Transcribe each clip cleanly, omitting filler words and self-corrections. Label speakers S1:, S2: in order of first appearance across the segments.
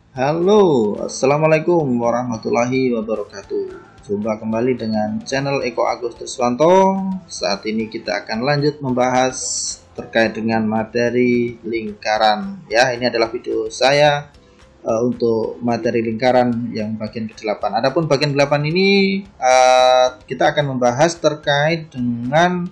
S1: Halo, assalamualaikum warahmatullahi wabarakatuh. Jumpa kembali dengan channel Eko Agus Triswanto. Saat ini kita akan lanjut membahas terkait dengan materi lingkaran. Ya, ini adalah video saya untuk materi lingkaran yang bagian ke-8. Adapun bagian 8 ini kita akan membahas terkait dengan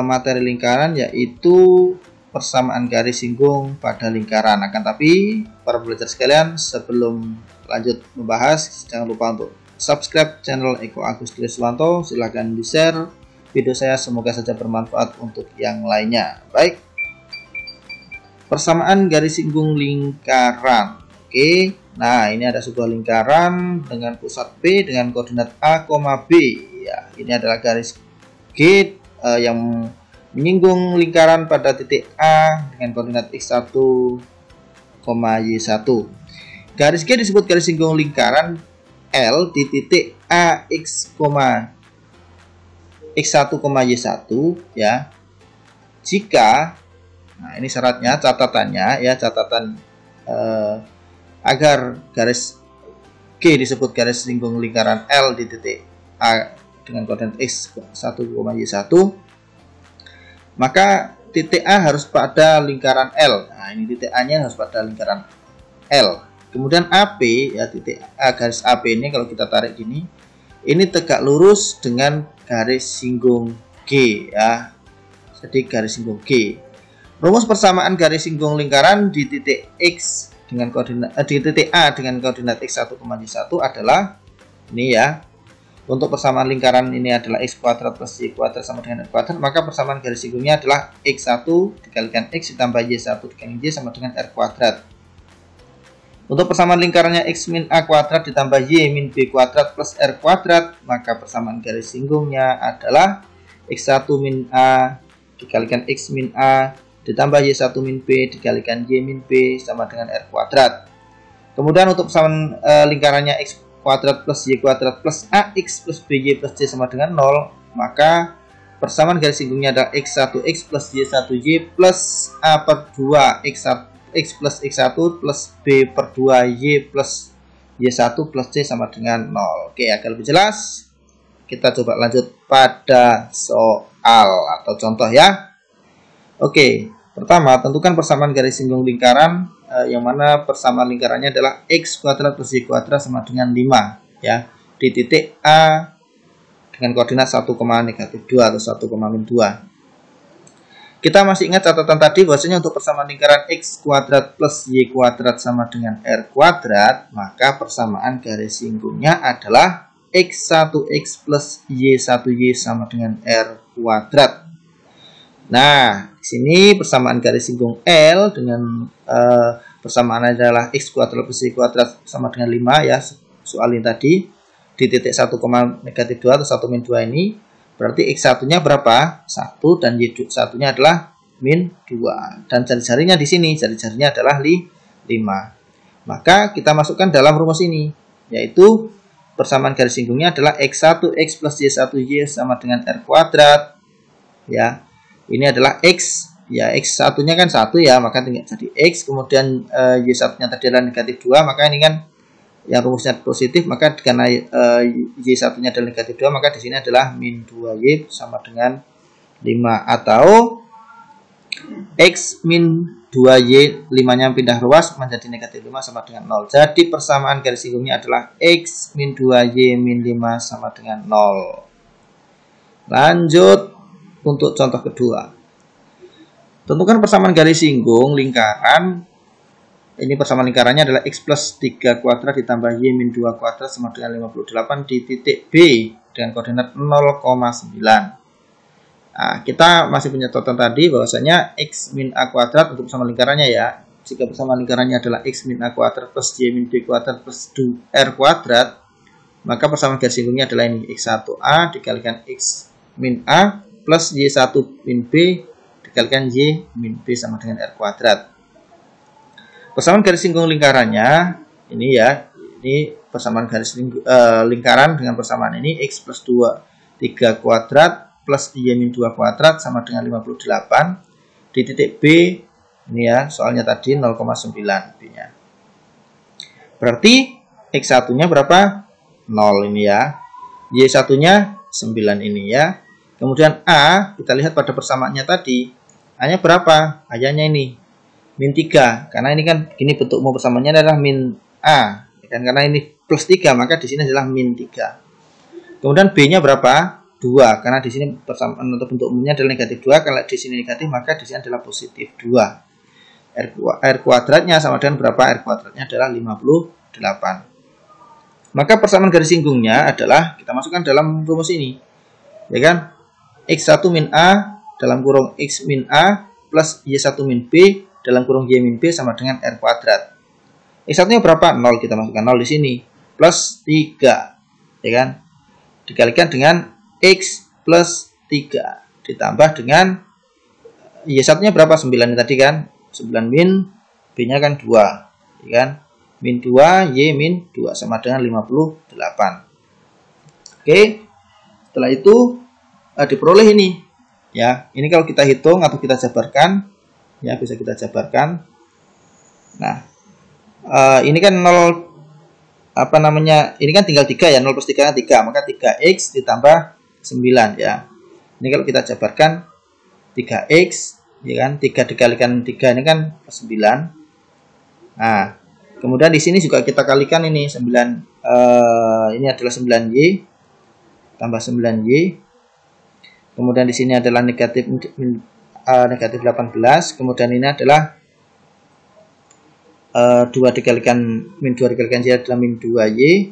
S1: materi lingkaran, yaitu persamaan garis singgung pada lingkaran. Akan tapi para belajar sekalian, sebelum lanjut membahas, jangan lupa untuk subscribe channel Eko Agus Triswanto. Silahkan di share video saya, semoga saja bermanfaat untuk yang lainnya. Baik, persamaan garis singgung lingkaran. Oke, nah ini ada sebuah lingkaran dengan pusat P dengan koordinat A, B. Ya, ini adalah garis G yang menyinggung lingkaran pada titik A dengan koordinat x1, y1. Garis G disebut garis singgung lingkaran L di titik AX, x1, y1 ya. Jika, nah ini syaratnya, catatannya ya, catatan agar garis G disebut garis singgung lingkaran L di titik A dengan koordinat x1, y1, maka titik A harus pada lingkaran L. Nah, ini titik A-nya harus pada lingkaran L. Kemudian AP, ya, titik A, garis AP ini kalau kita tarik gini, ini tegak lurus dengan garis singgung G, ya. Jadi garis singgung G. Rumus persamaan garis singgung lingkaran di titik X dengan koordinat di titik A dengan koordinat x1, y1 adalah ini ya. Untuk persamaan lingkaran ini adalah x kuadrat plus y kuadrat sama dengan r kuadrat, maka persamaan garis singgungnya adalah x1 dikalikan x ditambah y1 dikalikan y sama dengan r kuadrat. Untuk persamaan lingkarannya x min a kuadrat ditambah y min b kuadrat plus r kuadrat, maka persamaan garis singgungnya adalah x1 min a dikalikan x min a ditambah y1 min b dikalikan y min b sama dengan r kuadrat. Kemudian untuk persamaan lingkarannya x kuadrat plus y kuadrat plus ax plus by plus c sama dengan 0, maka persamaan garis singgungnya adalah x1x plus y1y plus a per 2 x plus x1 plus b per 2 y plus y1 plus c sama dengan 0. Oke, agar lebih jelas kita coba lanjut pada soal atau contoh ya. Oke, pertama tentukan persamaan garis singgung lingkaran yang mana persamaan lingkarannya adalah x kuadrat plus y kuadrat sama dengan 5 ya, di titik A dengan koordinat 1, -2 atau 1, -2. Kita masih ingat catatan tadi bahwasanya untuk persamaan lingkaran x kuadrat plus y kuadrat sama dengan r kuadrat, maka persamaan garis singgungnya adalah x1x plus y1y sama dengan r kuadrat. Nah, di sini persamaan garis singgung L dengan persamaan adalah x kuadrat plus y kuadrat sama dengan 5 ya, soal ini tadi di titik 1, -2 atau 1, -2 ini berarti x1-nya berapa? 1 dan y1-nya adalah -2. Dan jari-jarinya di sini, jari-jarinya adalah 5. Maka kita masukkan dalam rumus ini, yaitu persamaan garis singgungnya adalah x1x plus y1y sama dengan r kuadrat ya. Ini adalah x, ya x1-nya kan 1 ya, maka tinggal jadi x, kemudian y1-nya tadi adalah -2, maka ini kan yang rumusnya positif, maka karena y1-nya adalah -2, maka di sini adalah -2y sama dengan 5, atau x min 2y, 5-nya pindah ruas menjadi -5 sama dengan 0. Jadi persamaan garis singgungnya adalah x min 2y min 5 sama dengan 0. Lanjut untuk contoh kedua. Tentukan persamaan garis singgung lingkaran. Ini persamaan lingkarannya adalah x plus 3 kuadrat ditambah y min 2 kuadrat sama dengan 58 di titik B dengan koordinat 0,9. Nah, kita masih punya catatan tadi bahwasanya x min a kuadrat untuk persamaan lingkarannya ya. Jika persamaan lingkarannya adalah x min a kuadrat plus y min b kuadrat plus r kuadrat, maka persamaan garis singgungnya adalah ini x1a dikalikan x min a plus y1 min b dikalikan y min b sama dengan r kuadrat. Persamaan garis singgung lingkarannya ini ya, ini persamaan garis lingkaran dengan persamaan ini x plus 3 kuadrat plus y min 2 kuadrat sama dengan 58 di titik B. Ini ya, soalnya tadi 0,9 B-nya. Berarti X1-nya berapa? 0 ini ya. Y1-nya 9 ini ya. Kemudian A, kita lihat pada persamaannya tadi. A-nya berapa? A-nya ini min 3. Karena ini kan gini bentuk umum persamaannya adalah min A. Dan karena ini plus 3, maka di sini adalah min 3. Kemudian B-nya berapa? 2. Karena di sini persamaan untuk bentuk umumnya adalah negatif 2. Kalau di sini negatif, maka di sini adalah positif 2. R kuadratnya sama dengan berapa? R kuadratnya adalah 58. Maka persamaan garis singgungnya adalah kita masukkan dalam rumus ini, ya kan? X1 min A dalam kurung X min A plus Y1 min B dalam kurung Y min B sama dengan R kuadrat. X1-nya berapa? 0, kita masukkan 0 di sini. Plus 3, ya kan? Dikalikan dengan X plus 3 ditambah dengan Y1-nya berapa? 9 tadi kan? 9 min B-nya kan 2, ya kan? Min 2, Y min 2 sama dengan 58. Oke. Setelah itu diperoleh ini. Ya, ini kalau kita hitung atau kita jabarkan, ya bisa kita jabarkan. Nah, ini kan 0 apa namanya? Ini kan tinggal 3 ya, 0 plus 3 nya 3, maka 3x ditambah 9 ya. Ini kalau kita jabarkan 3x, ya kan? 3 dikalikan 3 ini kan 9. Nah, kemudian di sini juga kita kalikan ini 9, ini adalah 9y tambah 9y. Kemudian di sini adalah negatif 18. Kemudian ini adalah 2 dikalikan min 2 dikalikan y adalah min 2y.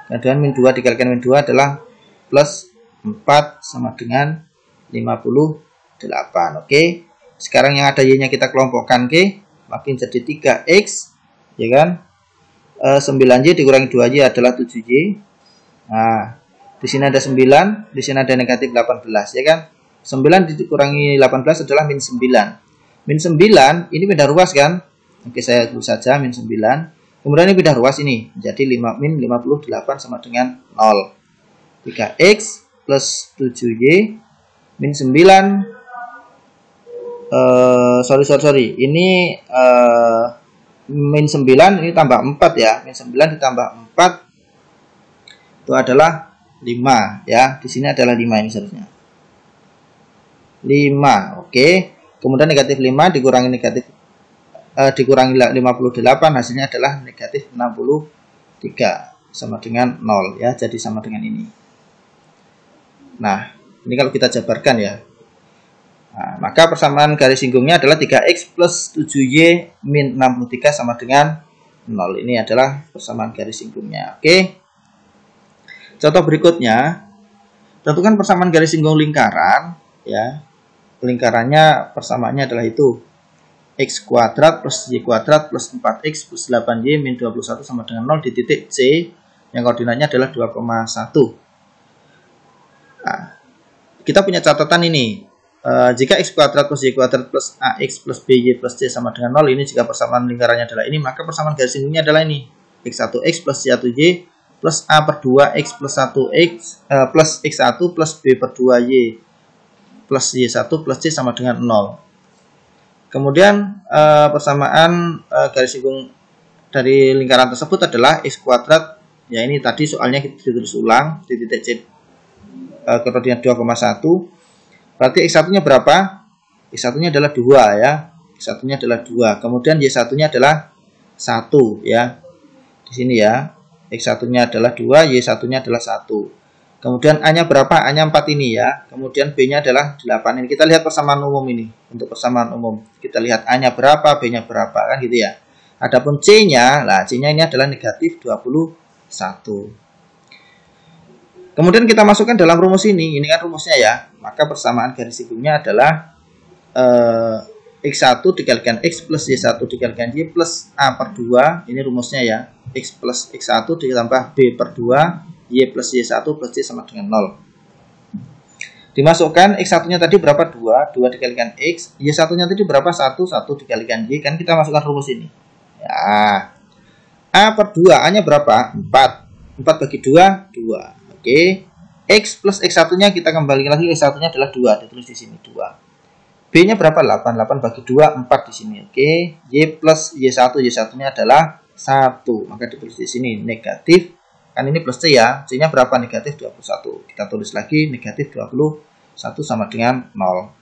S1: Kemudian min 2 dikalikan min 2 adalah plus 4 sama dengan 58. Oke. Sekarang yang ada y-nya kita kelompokkan, oke. Makin jadi 3x, ya kan? 9y dikurangi 2y adalah 7y. Nah, di sini ada 9, di sini ada negatif 18, ya kan? 9 dikurangi 18 adalah min 9. Min 9 ini pindah ruas kan? Oke, saya tulis saja min 9. Kemudian ini pindah ruas ini, jadi min 58 sama dengan 0. 3x plus 7y min 9. Sorry. Ini min 9 ini tambah 4 ya. Min 9 ditambah 4 itu adalah 5 ya. Di sini adalah 5 ini seharusnya. 5. Oke. Kemudian negatif 5 dikurangi dikurangi 58 hasilnya adalah negatif 63 sama dengan 0 ya. Jadi sama dengan ini. Nah, ini kalau kita jabarkan ya. Nah, maka persamaan garis singgungnya adalah 3x plus 7y min 63 sama dengan 0. Ini adalah persamaan garis singgungnya. Oke. Contoh berikutnya, tentukan persamaan garis singgung lingkaran. Ya, lingkarannya persamaannya adalah itu x kuadrat plus y kuadrat plus 4x plus 8y min 21 sama dengan 0 di titik C yang koordinatnya adalah 2,1. Nah, kita punya catatan ini. Jika x kuadrat plus y kuadrat plus ax plus by plus c sama dengan 0, ini jika persamaan lingkarannya adalah ini, maka persamaan garis singgungnya adalah ini. X1x plus y1y plus a per 2x plus 1x plus x1 plus b per 2y plus y1 plus c sama dengan 0. Kemudian persamaan garis singgung dari lingkaran tersebut adalah x kuadrat. Ya, ini tadi soalnya kita ditulis ulang di titik C koordinat 2,1. Berarti X1-nya berapa? X1-nya adalah 2 ya. X1-nya adalah 2. Kemudian Y1-nya adalah 1 ya. Di sini ya. X1-nya adalah 2, Y1-nya adalah 1. Kemudian A-nya berapa? A-nya 4 ini ya. Kemudian B-nya adalah 8. Ini kita lihat persamaan umum ini. Untuk persamaan umum. Kita lihat A-nya berapa, B-nya berapa kan gitu ya. Adapun C-nya, nah C-nya ini adalah negatif 21. Kemudian kita masukkan dalam rumus ini kan rumusnya ya. Maka persamaan garis singgungnya adalah X1 dikalikan X plus Y1 dikalikan Y plus A per 2. Ini rumusnya ya. X plus X1 ditambah B per 2 Y plus Y1 plus C sama dengan 0. Dimasukkan X1-nya tadi berapa? 2 dikalikan X. Y1-nya tadi berapa? 1 dikalikan Y. Kan kita masukkan rumus ini. Ya. A per 2. A-nya berapa? 4 bagi 2, 2. Oke, X plus X1-nya kita kembali lagi, X1-nya adalah 2, ditulis di sini 2. B-nya berapa? 8 bagi 2, 4 di sini. Oke, Y plus Y1, Y1-nya adalah 1. Maka ditulis di sini negatif, kan ini plus C ya, C-nya berapa? Negatif 21. Kita tulis lagi negatif 21 sama dengan 0.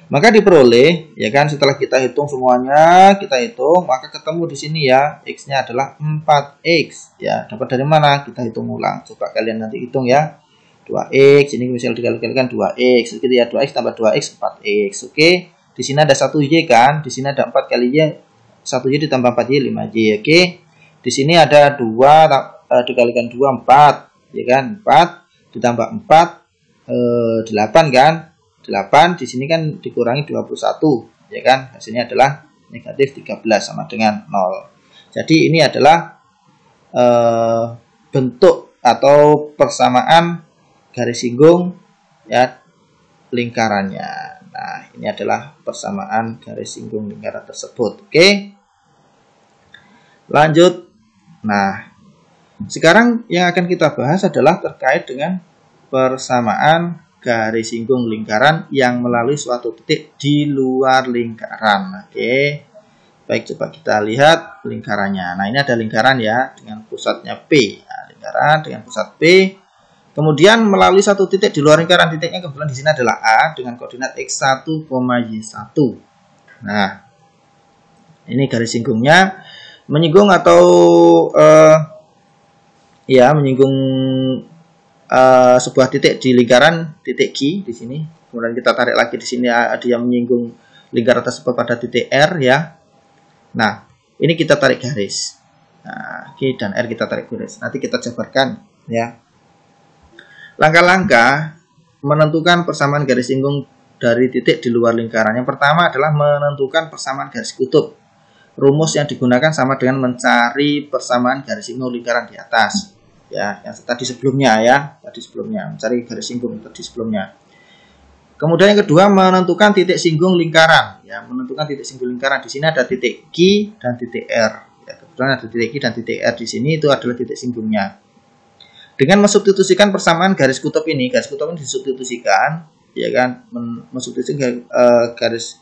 S1: Maka diperoleh, ya kan, setelah kita hitung semuanya, kita hitung, maka ketemu di sini ya, X-nya adalah 4X. Ya, dapat dari mana? Kita hitung ulang. Coba kalian nanti hitung ya. 2X, ini misal dikalikan 2X, gitu ya, 2X tambah 2X, 4X. Oke, di sini ada 1Y kan, di sini ada 4 kali Y, 1Y ditambah 4Y, 5Y. Oke, di sini ada 2, dikalikan 2, 4, ya kan, 4, ditambah 4, 8 kan, 8 di sini kan dikurangi 21, ya kan, hasilnya adalah negatif 13 sama dengan 0. Jadi ini adalah bentuk atau persamaan garis singgung ya lingkarannya. Nah, ini adalah persamaan garis singgung lingkaran tersebut. Oke, lanjut. Nah, sekarang yang akan kita bahas adalah terkait dengan persamaan garis singgung lingkaran yang melalui suatu titik di luar lingkaran. Oke, baik, coba kita lihat lingkarannya. Nah, ini ada lingkaran ya dengan pusatnya P. Nah, lingkaran dengan pusat P. Kemudian melalui satu titik di luar lingkaran, titiknya kebetulan di sini adalah A dengan koordinat x1, y1. Nah, ini garis singgungnya menyinggung atau menyinggung sebuah titik di lingkaran titik Q di sini. Kemudian kita tarik lagi di sini ada yang menyinggung lingkaran tersebut pada titik R ya. Nah, ini kita tarik garis. Nah, Q dan R kita tarik garis. Nanti kita jabarkan ya. Langkah-langkah menentukan persamaan garis singgung dari titik di luar lingkaran. Yang pertama adalah menentukan persamaan garis kutub. Rumus yang digunakan sama dengan mencari persamaan garis singgung lingkaran di atas. Ya, yang tadi sebelumnya ya, mencari garis singgung tadi sebelumnya. Kemudian yang kedua menentukan titik singgung lingkaran. Ya, menentukan titik singgung lingkaran. Di sini ada titik Q dan titik R. Ya, kebetulan ada titik Q dan titik R di sini, itu adalah titik singgungnya. Dengan mensubstitusikan persamaan garis kutub ini disubstitusikan, ya kan, mensubstitusikan garis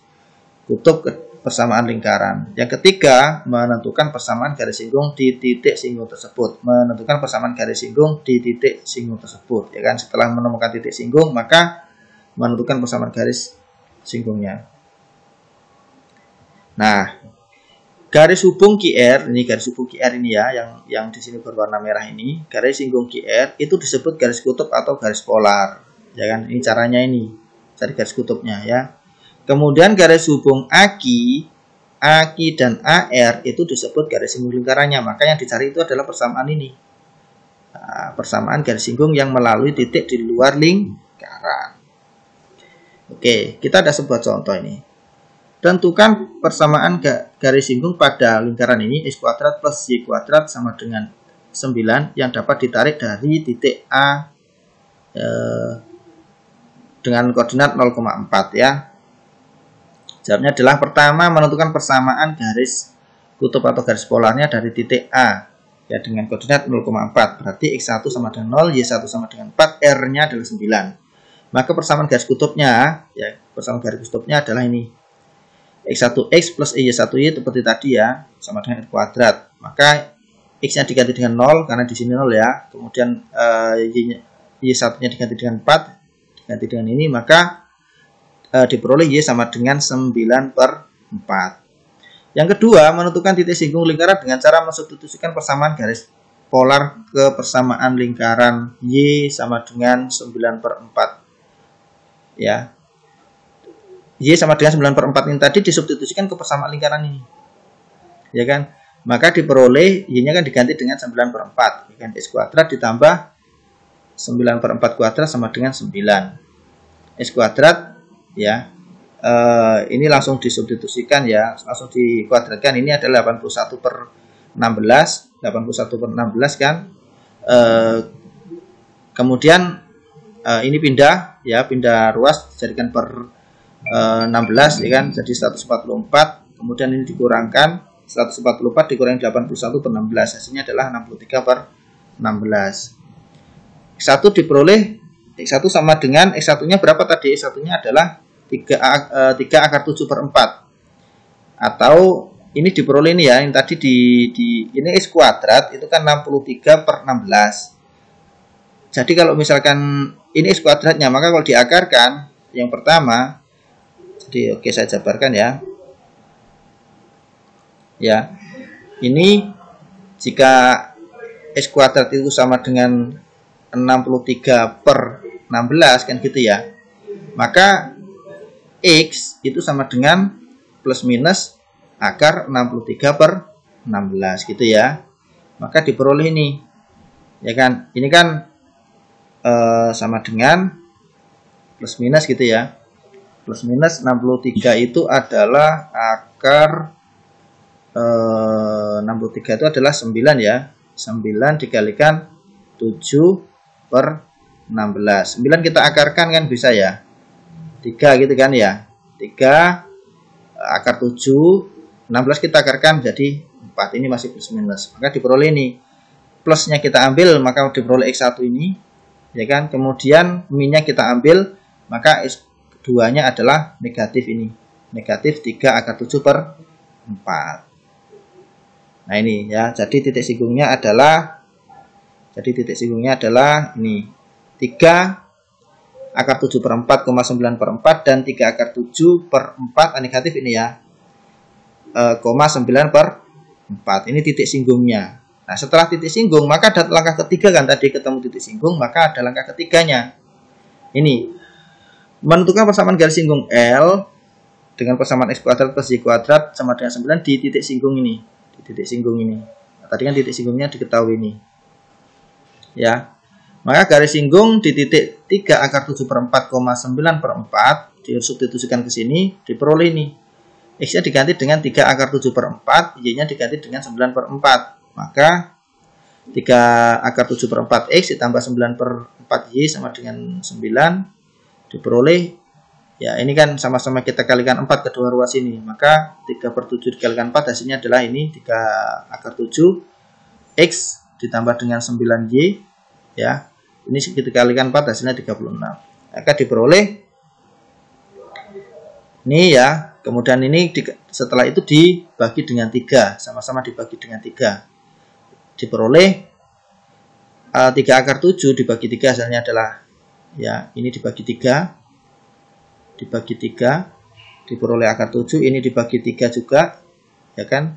S1: kutub ke persamaan lingkaran. Yang ketiga, menentukan persamaan garis singgung di titik singgung tersebut. Menentukan persamaan garis singgung di titik singgung tersebut. Ya kan, setelah menemukan titik singgung, maka menentukan persamaan garis singgungnya. Nah, garis hubung QR, ini garis hubung QR ini ya, yang di sini berwarna merah ini, garis singgung QR itu disebut garis kutub atau garis polar. Ya kan, ini caranya ini, cari garis kutubnya ya. Kemudian garis hubung AK dan AR itu disebut garis singgung lingkarannya. Maka yang dicari itu adalah persamaan ini. Nah, persamaan garis singgung yang melalui titik di luar lingkaran. Oke, kita ada sebuah contoh ini. Tentukan persamaan garis singgung pada lingkaran ini x kuadrat plus y kuadrat sama dengan 9 yang dapat ditarik dari titik A dengan koordinat 0,4 ya. Jawabnya adalah pertama menentukan persamaan garis kutub atau garis polarnya dari titik A ya dengan koordinat 0,4. Berarti x1 sama dengan 0, y1 sama dengan 4, r-nya adalah 9. Maka persamaan garis kutubnya ya, persamaan garis kutubnya adalah ini. X1x plus y1y seperti tadi ya, sama dengan r kuadrat. Maka x-nya diganti dengan 0 karena di sini 0 ya. Kemudian y1-nya diganti dengan 4, diganti dengan ini, maka diperoleh y sama dengan 9/4. Yang kedua, menentukan titik singgung lingkaran dengan cara mensubstitusikan persamaan garis polar ke persamaan lingkaran y sama dengan 9/4 ya. Y sama dengan 9/4 ini tadi disubstitusikan ke persamaan lingkaran ini, ya kan? Maka diperoleh y-nya kan diganti dengan 9/4, ya kan? X kuadrat ditambah 9/4 kuadrat sama dengan 9. X kuadrat ya, ini langsung disubstitusikan ya, langsung dikuadratkan. Ini adalah 81/16, 81/16 kan. Kemudian ini pindah ya, pindah ruas jadikan per 16 ya kan, jadi 144. Kemudian ini dikurangkan 144 dikurangi 81/16, hasilnya adalah 63/16. X1 diperoleh, X1 sama dengan X1-nya berapa tadi? X1-nya adalah 3 akar 7/4 atau ini diperoleh ini ya, yang tadi ini X kuadrat itu kan 63 per 16. Jadi kalau misalkan ini X kuadratnya, maka kalau diakarkan yang pertama, jadi oke saya jabarkan ya. Ya, ini jika X kuadrat itu sama dengan 63 per 16 kan gitu ya, maka X itu sama dengan plus minus akar 63 per 16 gitu ya. Maka diperoleh ini ya kan, ini kan sama dengan plus minus gitu ya, plus minus 63 itu adalah akar 63 itu adalah 9 ya, 9 dikalikan 7 per 16. 9 kita akarkan kan bisa ya, 3 gitu kan ya, 3 akar 7, 16 kita akarkan jadi 4, ini masih plus minus, maka diperoleh ini plusnya kita ambil, maka diperoleh X1 ini ya kan. Kemudian minnya kita ambil, maka X2 nya adalah negatif ini, negatif 3 akar 7 per 4. Nah ini ya, jadi titik singgungnya adalah ini 3 akar 7 per 4, 9 per 4 dan 3 akar 7 per 4 negatif ini ya, 9 per 4. Ini titik singgungnya. Nah setelah titik singgung, maka ada langkah ketiga kan, tadi ketemu titik singgung, maka ada langkah ketiganya. Ini menentukan persamaan garis singgung L dengan persamaan X kuadrat plus Y kuadrat sama dengan 9 di titik singgung ini. Di titik singgung ini. Nah, tadi kan titik singgungnya diketahui ini. Ya. Maka garis singgung di titik 3 akar 7 per 4, 9 per 4 disubstitusikan ke sini, diperoleh ini. X-nya diganti dengan 3 akar 7 per 4, Y-nya diganti dengan 9 per 4. Maka 3 akar 7 per 4X ditambah 9 per 4Y sama dengan 9, diperoleh ya, ini kan sama-sama kita kalikan 4 kedua ruas ini, maka 3 per 7 dikalikan 4 hasilnya adalah ini 3 akar 7 X ditambah dengan 9Y ya, ini kita kalikan 4 hasilnya 36, maka diperoleh ini ya. Kemudian ini setelah itu dibagi dengan 3, sama-sama dibagi dengan 3, diperoleh 3 akar 7 dibagi 3 hasilnya adalah ya, ini dibagi 3, diperoleh akar 7, ini dibagi 3 juga ya kan,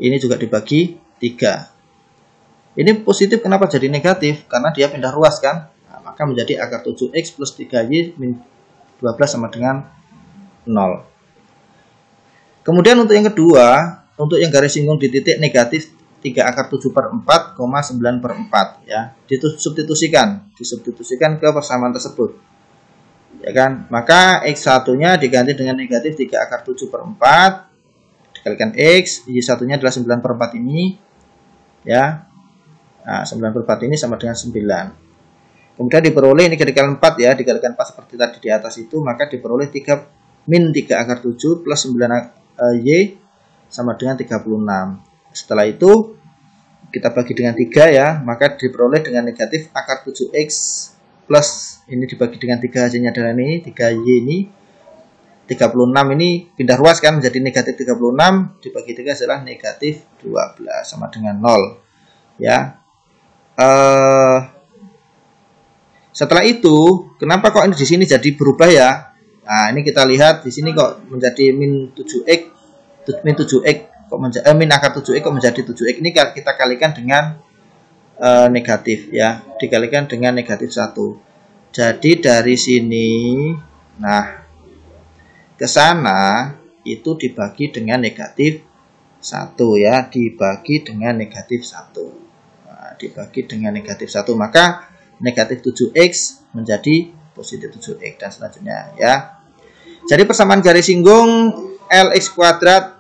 S1: ini juga dibagi 3. Ini positif, kenapa jadi negatif? Karena dia pindah ruas kan. Nah, maka menjadi akar 7X plus 3Y min 12 sama dengan 0. Kemudian untuk yang kedua, untuk yang garis singgung di titik negatif 3 akar 7 per 4, 9 per 4 ya, disubstitusikan ke persamaan tersebut ya kan. Maka X1 nya diganti dengan negatif 3 akar 7 per 4 dikalikan X, Y1 nya adalah 9 per 4 ini ya. Nah, 9 per 4 ini sama dengan 9. Kemudian diperoleh ini dikalikan 4 ya, dikalikan 4 seperti tadi di atas itu, maka diperoleh 3 min 3 akar 7 plus 9 Y sama dengan 36. Setelah itu kita bagi dengan 3 ya, maka diperoleh dengan negatif akar 7X plus ini dibagi dengan 3 hasilnya adalah ini 3Y ini 36, ini pindah ruas kan menjadi negatif 36 dibagi 3 adalah negatif 12 sama dengan 0 ya. Setelah itu kenapa kok ini di sini jadi berubah ya? Nah, ini kita lihat di sini kok menjadi min 7X kok menjadi min akar 7X kok menjadi 7X. Ini kita kalikan dengan negatif ya, dikalikan dengan negatif 1. Jadi dari sini nah ke sana itu dibagi dengan negatif 1 ya, dibagi dengan negatif 1. Nah, dibagi dengan negatif 1, maka negatif 7X menjadi positif 7X dan selanjutnya ya. Jadi persamaan garis singgung LX kuadrat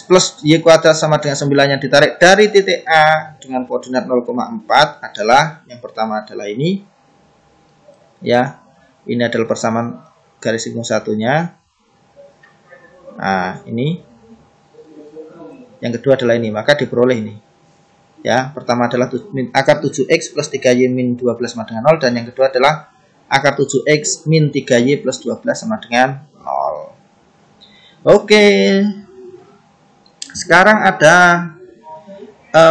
S1: plus Y kuadrat sama dengan 9 yang ditarik dari titik A dengan koordinat 0,4 adalah, yang pertama adalah ini ya, ini adalah persamaan garis singgung satunya. Nah ini yang kedua adalah ini, maka diperoleh ini ya. Pertama adalah akar 7X plus 3Y min 12 sama dengan 0, dan yang kedua adalah akar 7X min 3Y plus 12 sama dengan 0. Oke, sekarang ada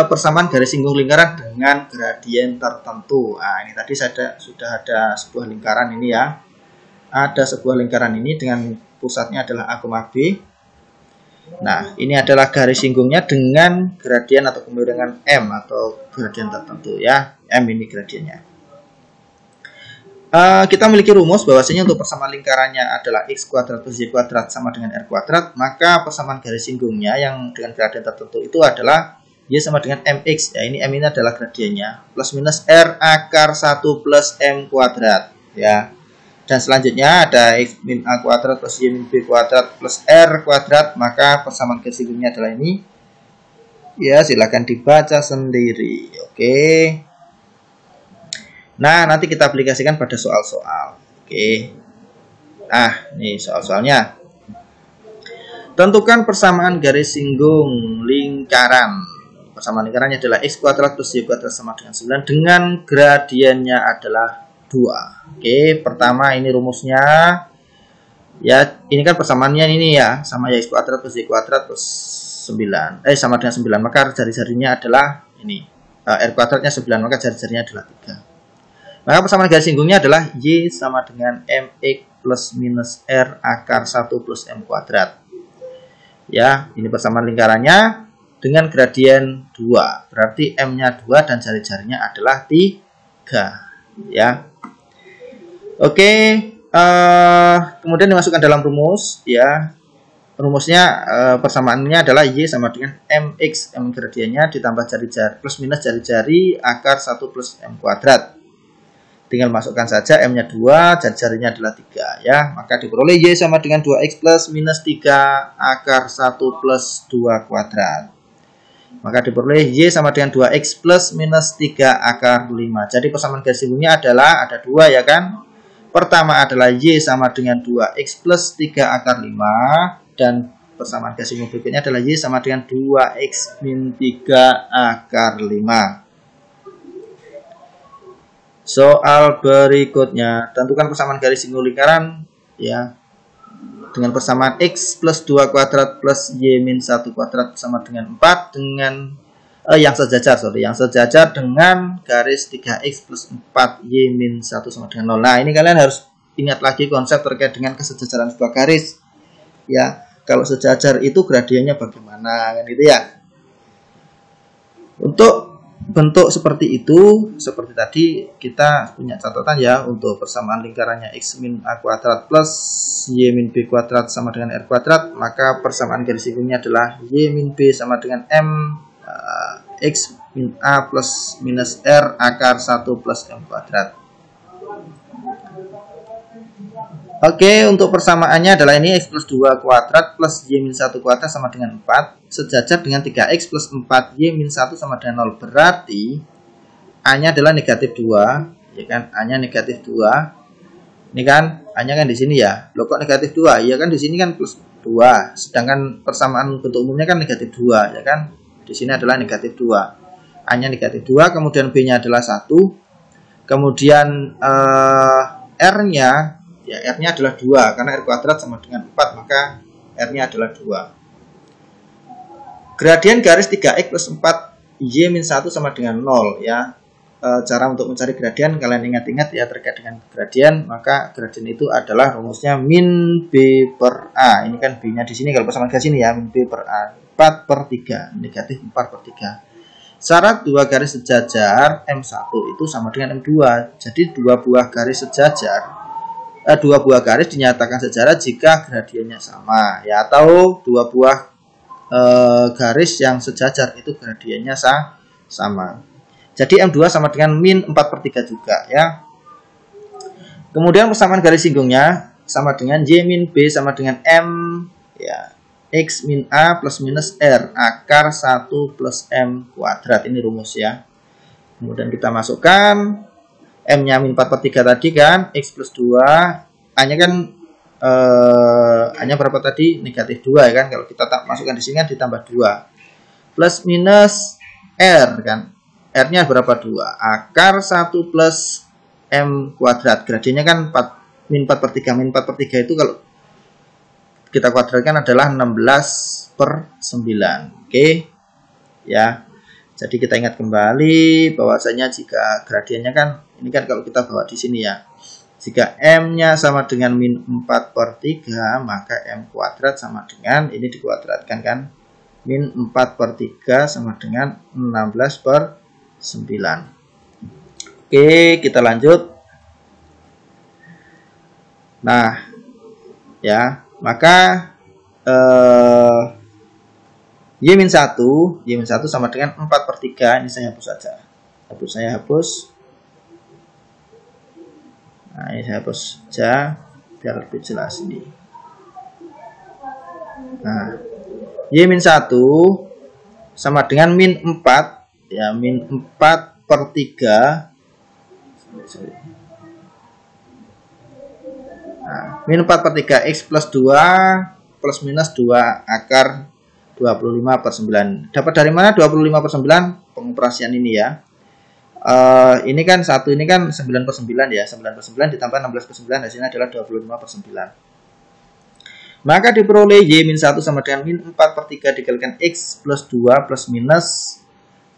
S1: persamaan garis singgung lingkaran dengan gradien tertentu. Nah, ini tadi sudah ada sebuah lingkaran ini ya. Ada sebuah lingkaran ini dengan pusatnya adalah A, B. Nah, ini adalah garis singgungnya dengan gradien atau dengan M atau gradien tertentu ya. M ini gradiennya. Kita memiliki rumus bahwasanya untuk persamaan lingkarannya adalah x kuadrat plus y kuadrat sama dengan r kuadrat, maka persamaan garis singgungnya yang dengan gradien tertentu itu adalah y sama dengan mx. Ya, ini m ini adalah gradiennya plus minus r akar 1 plus m kuadrat ya. Dan selanjutnya ada x min a kuadrat plus y min b kuadrat plus r kuadrat, maka persamaan garis singgungnya adalah ini. Ya, silakan dibaca sendiri. Oke. Nah, nanti kita aplikasikan pada soal-soal. Oke. Nah, ini soal-soalnya. Tentukan persamaan garis singgung lingkaran. Persamaan lingkarannya adalah x kuadrat plus y kuadrat sama dengan 9 dengan gradiennya adalah 2. Oke, pertama ini rumusnya. Ya, ini kan persamaannya ini ya, sama ya x kuadrat plus y kuadrat plus 9. Sama dengan 9, maka jari-jarinya adalah ini. R kuadratnya 9, maka jari-jarinya adalah 3. Maka persamaan garis singgungnya adalah y sama dengan mx plus minus r akar 1 plus m kuadrat. Ya, ini persamaan lingkarannya dengan gradien 2. Berarti m-nya 2 dan jari-jarinya adalah 3. Ya. Oke, kemudian dimasukkan dalam rumus ya. Rumusnya persamaannya adalah y sama dengan mx, m gradiennya ditambah jari-jari plus minus jari-jari akar 1 plus m kuadrat. Tinggal masukkan saja m-nya 2, jari-jarinya adalah 3 ya. Maka diperoleh y sama dengan 2x plus minus 3 akar 1 plus 2 kuadrat. Maka diperoleh y sama dengan 2x plus minus 3 akar 5. Jadi persamaan garis singgungnya adalah ada 2 ya kan. Pertama adalah y sama dengan 2x plus 3 akar 5. Dan persamaan garis singgung berikutnya adalah y sama dengan 2x min 3 akar 5. Soal berikutnya, tentukan persamaan garis singgung lingkaran ya dengan persamaan x plus 2 kuadrat plus y min 1 kuadrat sama dengan 4 dengan yang sejajar dengan garis 3x plus 4y min 1 sama dengan 0. Nah, ini kalian harus ingat lagi konsep terkait dengan kesejajaran sebuah garis ya. Kalau sejajar itu gradiennya bagaimana kan gitu ya. Untuk bentuk seperti itu, seperti tadi kita punya catatan ya, untuk persamaan lingkarannya x min a kuadrat plus y min b kuadrat sama dengan r kuadrat, maka persamaan garis singgungnya adalah y min b sama dengan m x min a plus minus r akar 1 plus m kuadrat. Oke, untuk persamaannya adalah ini x plus 2 kuadrat plus y min 1 kuadrat sama dengan 4 sejajar dengan 3x plus 4y min 1 sama dengan 0. Berarti A-nya adalah negatif 2 ya kan, A-nya negatif 2. Ini kan A-nya kan di sini ya. Loh, kok negatif 2? Ya kan di sini kan plus 2. Sedangkan persamaan bentuk umumnya kan negatif 2 ya kan. Di sini adalah negatif 2. A-nya negatif 2, kemudian B-nya adalah 1. Kemudian R-nya ya, R-nya adalah 2 karena R kuadrat sama dengan 4, maka R-nya adalah 2. Gradien garis 3x plus 4y min 1 sama dengan 0 ya. Cara untuk mencari gradien kalian ingat-ingat ya terkait dengan gradien, maka gradien itu adalah rumusnya min b per a. Ini kan b-nya di sini kalau persamaan garis ini ya, min b per a 4/3, negatif 4/3. Syarat dua garis sejajar M1 itu sama dengan M2. Jadi dua buah garis sejajar, dua buah garis dinyatakan sejajar jika gradiennya sama ya, atau dua buah garis yang sejajar itu gradiennya sama. Jadi M2 sama dengan min 4/3 juga ya. Kemudian persamaan garis singgungnya sama dengan y min b sama dengan m ya, x min a plus minus r akar 1 plus m kuadrat. Ini rumus ya. Kemudian kita masukkan m-nya min 4/3 tadi kan, x plus 2, a-nya kan A-nya berapa tadi? Negatif 2 ya kan. Kalau kita masukkan di sini kan ditambah 2. Plus minus R kan. R-nya berapa? 2. Akar 1 plus M kuadrat. Gradiennya kan min 4/3. Min 4/3 itu kalau kita kuadratkan adalah 16/9. Oke. Ya. Jadi kita ingat kembali bahwasanya jika gradiennya kan ini kan kalau kita bawa di sini ya. Jika M-nya sama dengan min 4/3, maka M kuadrat sama dengan ini dikuadratkan kan. Min 4/3 sama dengan 16/9. Oke, kita lanjut. Nah, ya, maka Y-1 sama dengan 4/3. Ini saya hapus saja. Saya hapus. Nah, ini saya hapus saja biar lebih jelas ini. Nah, Y-1 sama dengan min 4, ya, min 4/3. Nah, min 4/3 X plus 2 plus minus 2 akar 25/9. Dapat dari mana 25/9? Pengoperasian ini ya. Ini kan 1 ini kan 9/9 ya. 9/9 ditambah 16/9 hasilnya adalah 25/9. Maka diperoleh Y-1 sama dengan min 4/3 dikalikan X plus 2 plus minus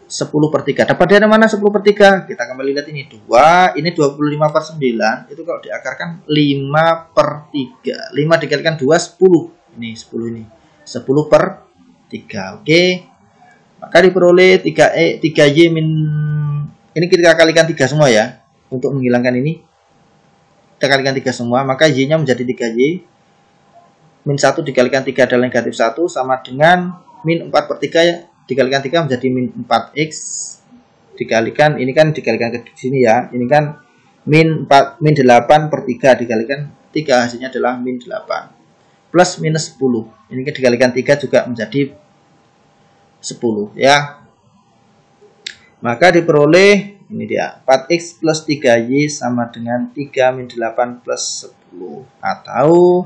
S1: 10/3. Dapat dari mana 10/3? Kita kembali lihat ini 2, ini 25/9. Itu kalau diakarkan 5/3. 5 dikalikan 2 10. Ini 10 ini. 10/3. Oke. Maka diperoleh 3Y min, ini kita kalikan 3 semua ya. Untuk menghilangkan ini kita kalikan 3 semua, maka Y-nya menjadi 3Y. Min 1 dikalikan 3 adalah negatif 1 sama dengan min 4/3 ya. Dikalikan 3 menjadi min 4X. Dikalikan ini kan dikalikan ke sini ya. Ini kan min 8/3 dikalikan 3 hasilnya adalah min 8. Plus minus 10. Ini dikalikan 3 juga menjadi 10 ya. Maka diperoleh ini dia 4X plus 3Y sama dengan 3 min 8 plus 10. Atau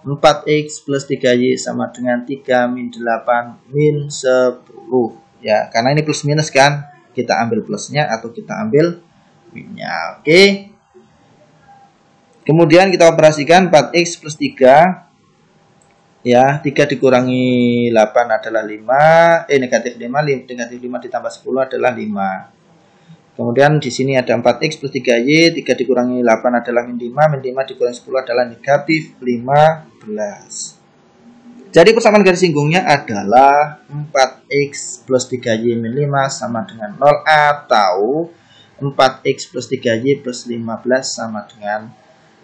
S1: 4X plus 3Y sama dengan 3 min 8 min 10 ya. Karena ini plus minus kan, kita ambil plusnya atau kita ambil minnya. Oke. Kemudian kita operasikan 4X plus 3 ya, 3 dikurangi 8 adalah 5, negatif 5, negatif 5 ditambah 10 adalah 5. Kemudian di sini ada 4X plus 3Y, 3 dikurangi 8 adalah min 5, min 5 dikurangi 10 adalah negatif 15. Jadi persamaan garis singgungnya adalah 4X plus 3Y min 5 sama dengan 0 atau 4X plus 3Y plus 15 sama dengan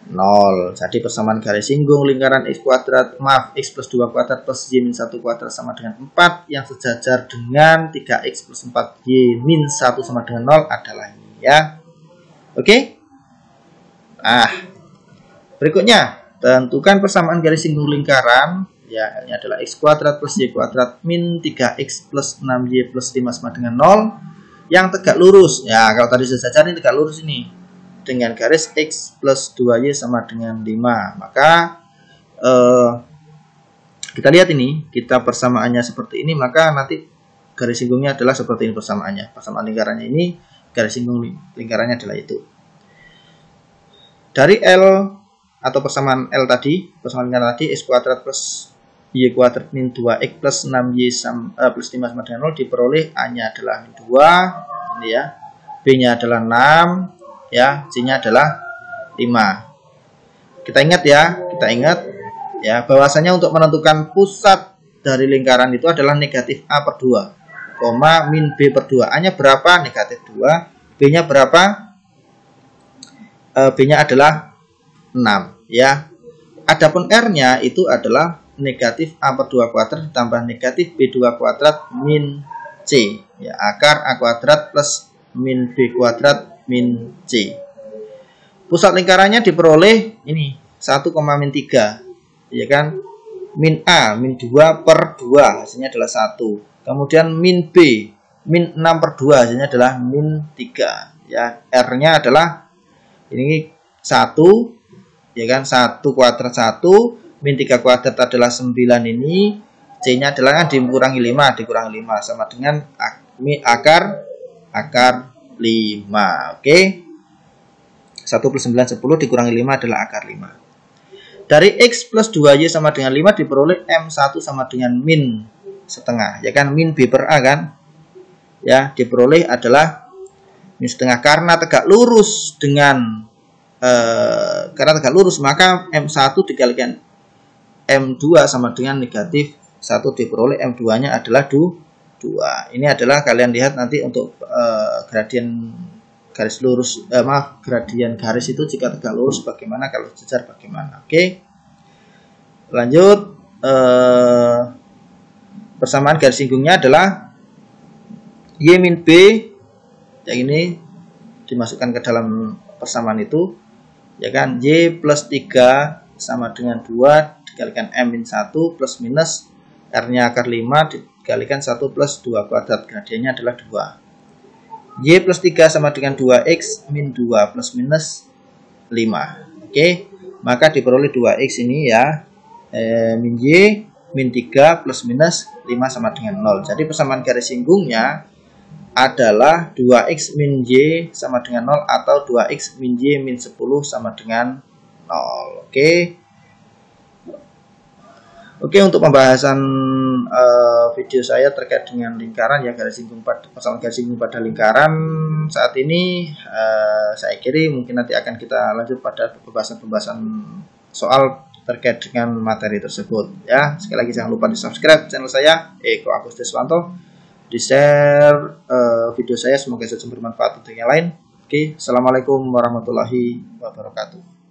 S1: 0. Jadi persamaan garis singgung lingkaran X kuadrat, X plus 2 kuadrat plus Y min 1 kuadrat sama dengan 4 yang sejajar dengan 3X plus 4Y min 1 sama dengan 0 adalah ini ya. Oke. Nah, berikutnya tentukan persamaan garis singgung lingkaran ya, ini adalah X kuadrat plus Y kuadrat min 3X plus 6Y plus 5 sama dengan 0 yang tegak lurus. Ya, kalau tadi sejajar ini tegak lurus ini. Dengan garis X plus 2Y sama dengan 5. Maka kita lihat ini, kita persamaannya seperti ini, maka nanti garis singgungnya adalah seperti ini persamaannya. Persamaan lingkarannya ini, garis singgung lingkarannya adalah itu. Dari L atau persamaan L tadi, persamaan lingkaran tadi, X kuadrat plus Y kuadrat min 2X plus 6Y plus 5 sama dengan 0 diperoleh A-nya adalah min 2, ini ya. B-nya adalah 6. Ya, C-nya adalah 5. Kita ingat ya, bahwasanya untuk menentukan pusat dari lingkaran itu adalah negatif A/2, min B/2. A-nya berapa? Negatif 2. B-nya berapa? B-nya adalah 6 ya. Adapun R-nya itu adalah negatif A/2 kuadrat ditambah negatif B2 kuadrat min C ya, akar A kuadrat plus min B kuadrat min C. Pusat lingkarannya diperoleh ini 1, min 3 ya kan, min A min 2/2 hasilnya adalah 1. Kemudian min B min 6/2 hasilnya adalah min 3 ya. R-nya adalah ini 1 ya kan, 1 kuadrat 1 min 3 kuadrat adalah 9 ini. C-nya adalah kan dikurangi 5 sama dengan akar 5. Oke. 1 plus 9 10 dikurangi 5 adalah akar 5. Dari X plus 2Y sama dengan 5 diperoleh M1 sama dengan min setengah. Ya kan, min B per A kan. Ya, diperoleh adalah min setengah. Karena tegak lurus dengan karena tegak lurus, maka M1 dikalikan M2 sama dengan negatif 1 diperoleh M2 nya adalah 2. Ini adalah kalian lihat nanti untuk gradien garis lurus, gradien garis itu jika tegak lurus bagaimana, kalau sejajar bagaimana. Oke, lanjut. Persamaan garis singgungnya adalah Y min B, yang ini dimasukkan ke dalam persamaan itu, ya kan. Y plus 3 sama dengan 2 dikalikan M min 1 plus minus R-nya akar 5 dikalikan 1 plus 2 kuadrat, gradiennya adalah 2. Y plus 3 sama dengan 2X min 2 plus minus 5. Oke, maka diperoleh 2X ini ya, min Y min 3 plus minus 5 sama dengan 0. Jadi persamaan garis singgungnya adalah 2X min Y sama dengan 0 atau 2X min Y min 10 sama dengan 0. Oke, untuk pembahasan video saya terkait dengan lingkaran ya, persamaan garis singgung pada lingkaran saat ini saya kira mungkin nanti akan kita lanjut pada pembahasan soal terkait dengan materi tersebut ya. Sekali lagi jangan lupa di subscribe channel saya Eko Agustiswanto, di share video saya, semoga saja bermanfaat untuk yang lain. Oke, assalamualaikum warahmatullahi wabarakatuh.